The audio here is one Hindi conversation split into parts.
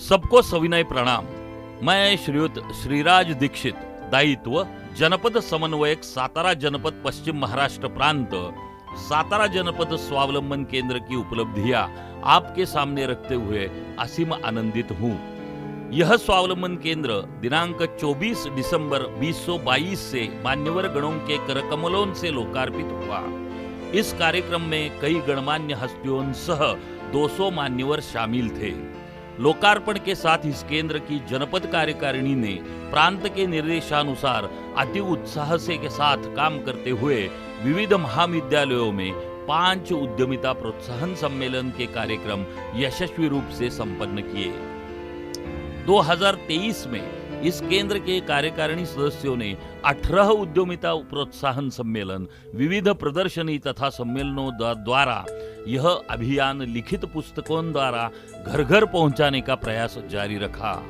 सबको सविनय प्रणाम। मैं श्रीयुत श्रीराज दीक्षित, दायित्व जनपद समन्वयक, सातारा जनपद, पश्चिम महाराष्ट्र प्रांत, सातारा जनपद स्वावलंबन केंद्र की उपलब्धियां आपके सामने रखते हुए असीम आनंदित हूँ। यह स्वावलंबन केंद्र दिनांक 24 दिसंबर 2022 से मान्यवर गणों के करकमलों से लोकार्पित हुआ। इस कार्यक्रम में कई गणमान्य हस्तियों सह 200 मान्यवर शामिल थे। लोकार्पण के साथ इस केंद्र की जनपद कार्यकारिणी ने प्रांत के निर्देशानुसार अति उत्साह से के साथ काम करते हुए विविध महाविद्यालयों में 5 उद्यमिता प्रोत्साहन सम्मेलन के कार्यक्रम यशस्वी रूप से संपन्न किए। 2023 में इस केंद्र के कार्यकारिणी सदस्यों ने 18 उद्यमिता प्रोत्साहन सम्मेलन, विविध प्रदर्शनी तथा सम्मेलनों द्वारा यह अभियान लिखित पुस्तकों द्वारा घर घर पहुंचाने का प्रयास जारी रखा।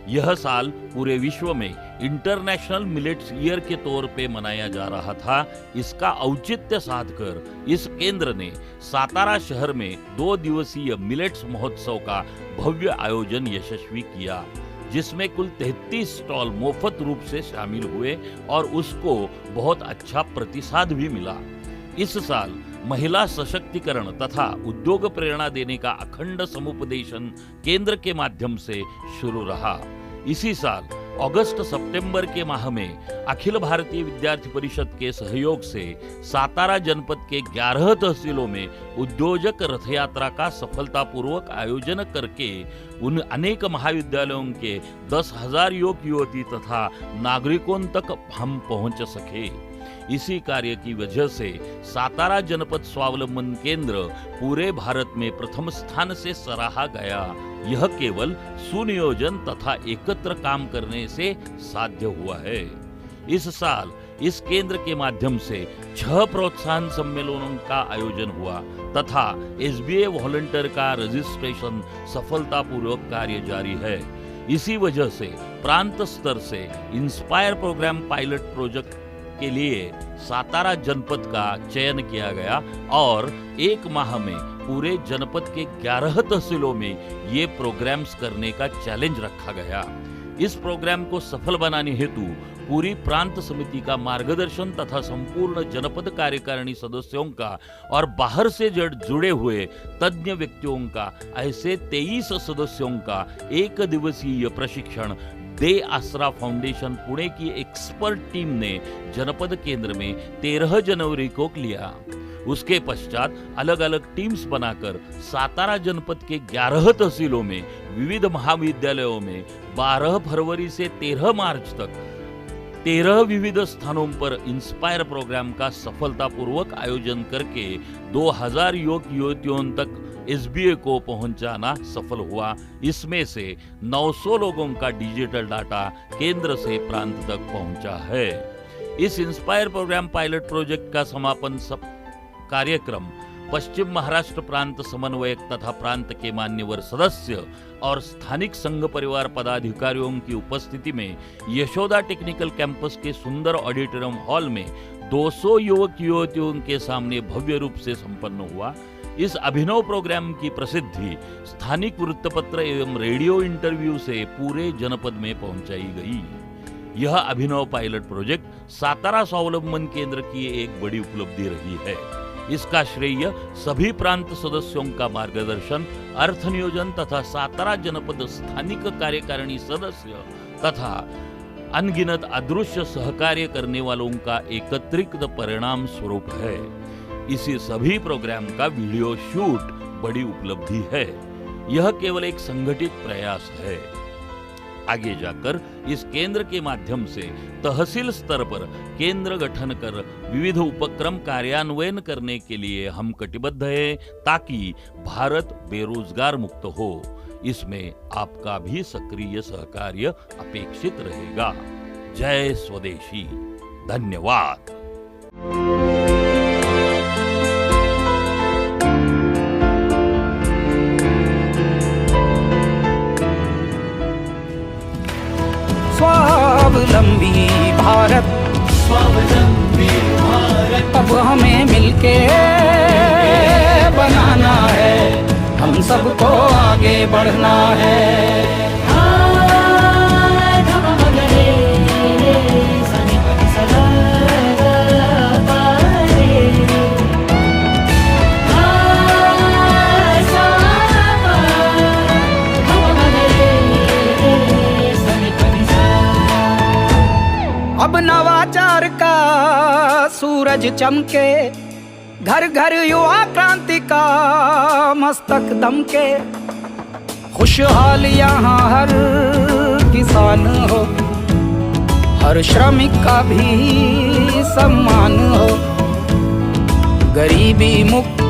यह साल पूरे विश्व में इंटरनेशनल मिलेट्स ईयर के तौर पे मनाया जा रहा था। इसका औचित्य साधकर इस केंद्र ने सातारा शहर में 2 दिवसीय मिलेट्स महोत्सव का भव्य आयोजन यशस्वी किया, जिसमें कुल 33 स्टॉल मुफ्त रूप से शामिल हुए और उसको बहुत अच्छा प्रतिसाद भी मिला। इस साल महिला सशक्तिकरण तथा उद्योग प्रेरणा देने का अखंड समुपदेशन केंद्र के माध्यम से शुरू रहा। इसी साल अगस्त सितंबर के माह में अखिल भारतीय विद्यार्थी परिषद के सहयोग से सातारा जनपद के 11 तहसीलों में उद्योजक रथ यात्रा का सफलतापूर्वक आयोजन करके उन अनेक महाविद्यालयों के 10,000 युवक युवती तथा नागरिकों तक हम पहुंच सके। इसी कार्य की वजह से सातारा जनपद स्वावलंबन केंद्र पूरे भारत में प्रथम स्थान से सराहा गया। यह केवल सुनियोजन तथा एकत्र काम करने से साध्य हुआ है। इस साल इस केंद्र के माध्यम से 6 प्रोत्साहन सम्मेलनों का आयोजन हुआ तथा एसबीए वॉलंटियर का रजिस्ट्रेशन सफलतापूर्वक कार्य जारी है। इसी वजह से प्रांत स्तर से इंस्पायर प्रोग्राम पायलट प्रोजेक्ट के लिए सातारा जनपद का चयन किया गया और 1 माह में पूरे जनपद के 11 तहसीलों में ये प्रोग्राम्स करने का चैलेंज रखा गया। इस प्रोग्राम को सफल बनाने हेतु पूरी प्रांत समिति का मार्गदर्शन तथा संपूर्ण जनपद कार्यकारिणी सदस्यों का और बाहर से जुड़े हुए तज्ञ व्यक्तियों का ऐसे 23 सदस्यों का 1 दिवसीय प्रशिक्षण दे आसरा फाउंडेशन पुणे की एक्सपर्ट टीम ने जनपद केंद्र में 13 जनवरी को लिया। उसके पश्चात अलग अलग टीम्स बनाकर सातारा जनपद के 11 तहसीलों में विविध महाविद्यालयों में 12 फरवरी से 13 मार्च तक 13 विविध स्थानों पर इंस्पायर प्रोग्राम का सफलतापूर्वक आयोजन करके 2000 युवक युवतियों तक एसबीए को पहुंचाना सफल हुआ। इसमें से 900 लोगों का डिजिटल डाटा केंद्र से प्रांत तक पहुंचा है। इस इंस्पायर प्रोग्राम पायलट प्रोजेक्ट का समापन कार्यक्रम पश्चिम महाराष्ट्र प्रांत समन्वयक तथा प्रांत के मान्यवर सदस्य और स्थानिक संघ परिवार पदाधिकारियों की उपस्थिति में यशोदा टेक्निकल कैंपस के सुंदर ऑडिटोरियम हॉल में 200 युवक युवतियों के सामने भव्य रूप से संपन्न हुआ। इस अभिनव प्रोग्राम की प्रसिद्धि स्थानिक वृत्तपत्र एवं रेडियो इंटरव्यू से पूरे जनपद में पहुंचाई गई। यह अभिनव पायलट प्रोजेक्ट सातारा स्वावलंबन केंद्र की एक बड़ी उपलब्धि रही है। इसका श्रेय सभी प्रांत सदस्यों का मार्गदर्शन, अर्थ नियोजन तथा सातारा जनपद स्थानिक कार्यकारिणी सदस्य तथा अनगिनत अदृश्य सहकार्य करने वालों का एकत्रित परिणाम स्वरूप है। इसी सभी प्रोग्राम का वीडियो शूट बड़ी उपलब्धि है। यह केवल एक संगठित प्रयास है। आगे जाकर इस केंद्र के माध्यम से तहसील स्तर पर केंद्र गठन कर विविध उपक्रम कार्यान्वयन करने के लिए हम कटिबद्ध हैं ताकि भारत बेरोजगार मुक्त हो। इसमें आपका भी सक्रिय सहकार्य अपेक्षित रहेगा। जय स्वदेशी। धन्यवाद। स्वावलंबी भारत, स्वावलंबी भारत अब हमें मिलके बनाना है। हम सबको आगे बढ़ना है। अब नवाचार का सूरज चमके, घर घर युवा क्रांति का मस्तक दमके। खुशहाल यहाँ हर किसान हो, हर श्रमिक का भी सम्मान हो। गरीबी मुक्त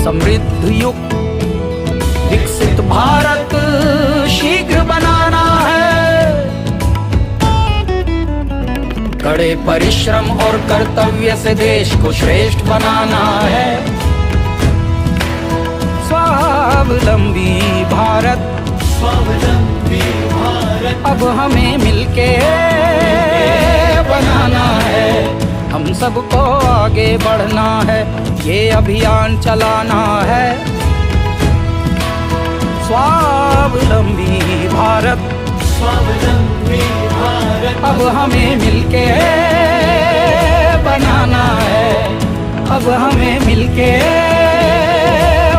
समृद्ध युक्त विकसित भारत शीघ्र बनाना है। कड़े परिश्रम और कर्तव्य से देश को श्रेष्ठ बनाना है। स्वावलंबी भारत, स्वावलंबी भारत अब हमें मिलके बनाना है। हम सबको आगे बढ़ना है, ये अभियान चलाना है। स्वावलंबी भारत, स्वावलंबी भारत अब हमें मिलके बनाना है। अब हमें मिलके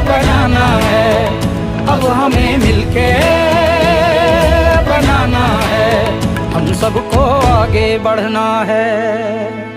बनाना है। अब हमें मिलके बनाना है। हम सबको आगे बढ़ना है।